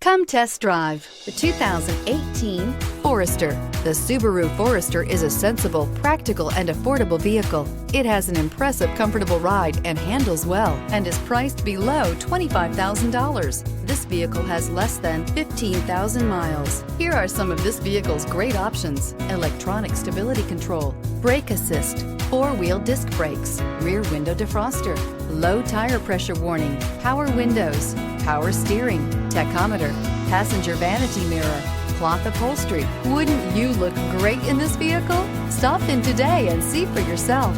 Come test drive the 2018 Forester. The Subaru Forester is a sensible, practical, and affordable vehicle. It has an impressive, comfortable ride and handles well and is priced below $25,000. This vehicle has less than 15,000 miles. Here are some of this vehicle's great options: electronic stability control, brake assist, four-wheel disc brakes, rear window defroster, low tire pressure warning, power windows, power steering, tachometer, passenger vanity mirror, cloth upholstery. Wouldn't you look great in this vehicle? Stop in today and see for yourself.